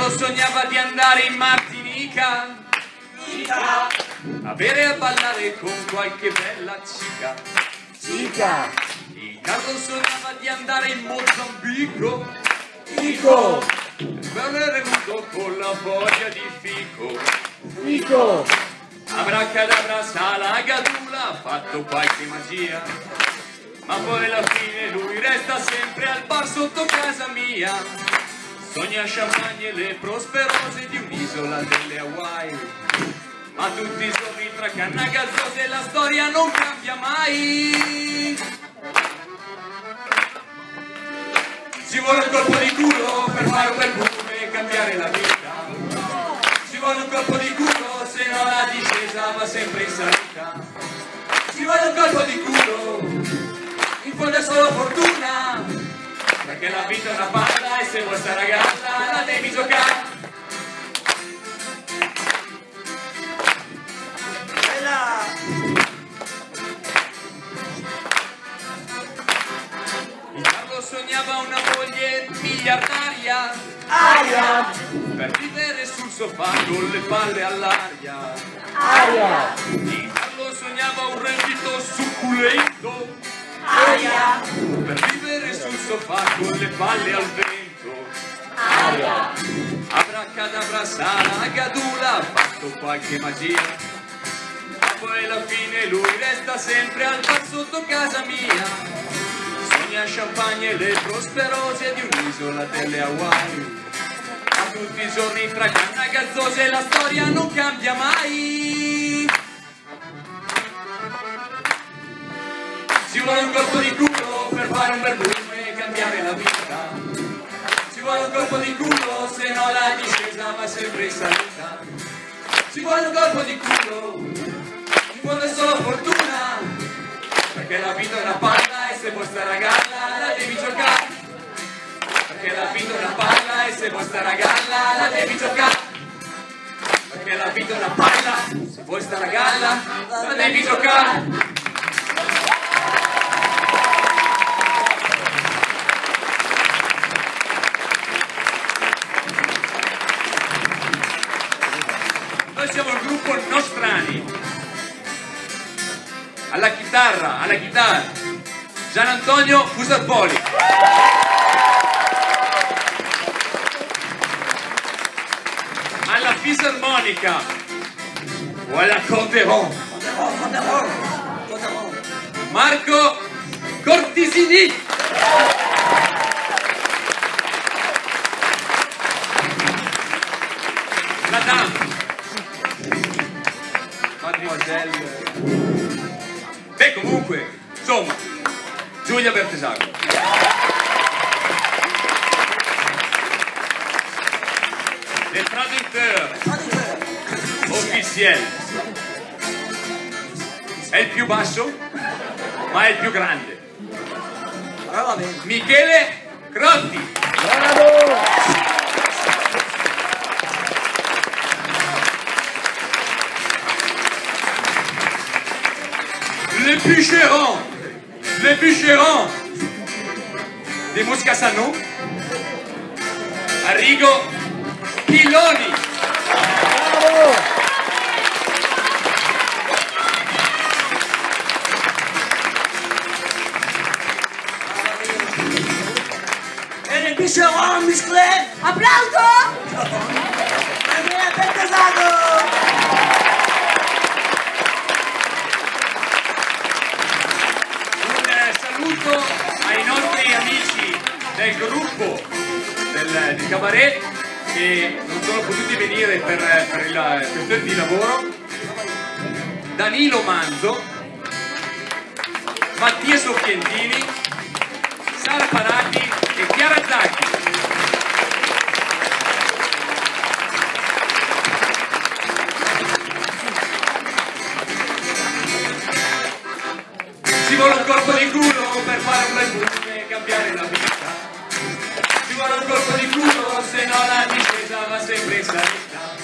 Carlo sognava di andare in Martinica a bere e a ballare con qualche bella cica. Il Carlo sognava di andare in Mozambico per venuto con la voglia di fico. Abracadabra, sala, gadula, ha fatto qualche magia, ma poi alla fine lui resta sempre al bar sotto casa mia. Sogna champagne e le prosperose di un'isola delle Hawaii, ma tutti i giorni tra canna gazzose la storia non cambia mai. Ci vuole un colpo di culo per fare un bel boom e cambiare la vita. Ci vuole un colpo di culo, se no la discesa va sempre in salita. Ci vuole un colpo di culo, in fondo è solo fortuna, perché la vita è una palla e se vuoi stare a galla la devi giocare. Il Carlo sognava una moglie miliardaria per vivere sul sofà con le palle all'aria. Il Carlo sognava un reddito succulento per vivere sul sofà con le palle al vento. Abracadabra, sala, gadula, ha fatto qualche magia, ma poi alla fine lui resta sempre al bar sotto casa mia. Sogna champagne e le prosperose di un'isola delle Hawaii, ma tutti i giorni tra canna gazzose la storia non cambia mai. Ci vuole un colpo di culo per fare un bel boom e cambiare la vita. Ci vuole un colpo di culo, se no la discesa va sempre in salita. Ci vuole un colpo di culo, in fondo è solo fortuna, perché la vita è una palla e se vuoi stare a galla la devi giocare. Perché la vita è una palla e se vuoi stare a galla la devi giocare. Perché la vita è una palla, se vuoi stare a galla la devi giocare. Noi siamo il gruppo Nostrani. Alla chitarra, Gian Antonio Fusarpoli. Alla fisarmonica o alla Corderon, Marco Cortisini. La dame, Mademoiselle. Beh, comunque, insomma, Giulia Bertesago. Le traducteur officiel. È il più basso, ma è il più grande. Michele Crotti. Bravo! Le bûcheron di Moscasano, Arrigo Chiloni. Bravo! E le bûcheron musclé. Applauso! Andrea Bertesago. Saluto ai nostri amici del gruppo del cabaret che non sono potuti venire per la questione di lavoro: Danilo Manzo, Mattia Soffientini, Sara Parati e Chiara Zacchi. Ci vuole un colpo di culo per fare un bel boom e cambiare la vita. Ci vuole un colpo di culo, se no la discesa va sempre in salita.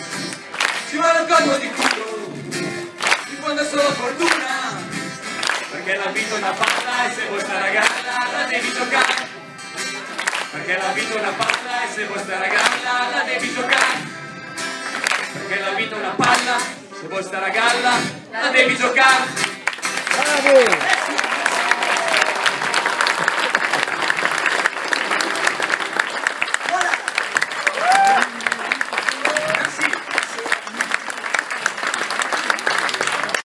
Ci vuole un colpo di culo, in fondo è solo fortuna, perché la vita è una palla e se vuoi stare a galla la devi giocare. Perché la vita è una palla e se vuoi stare a galla la devi giocare. Perché la vita è una palla, se vuoi stare a galla la devi giocare. Bravo!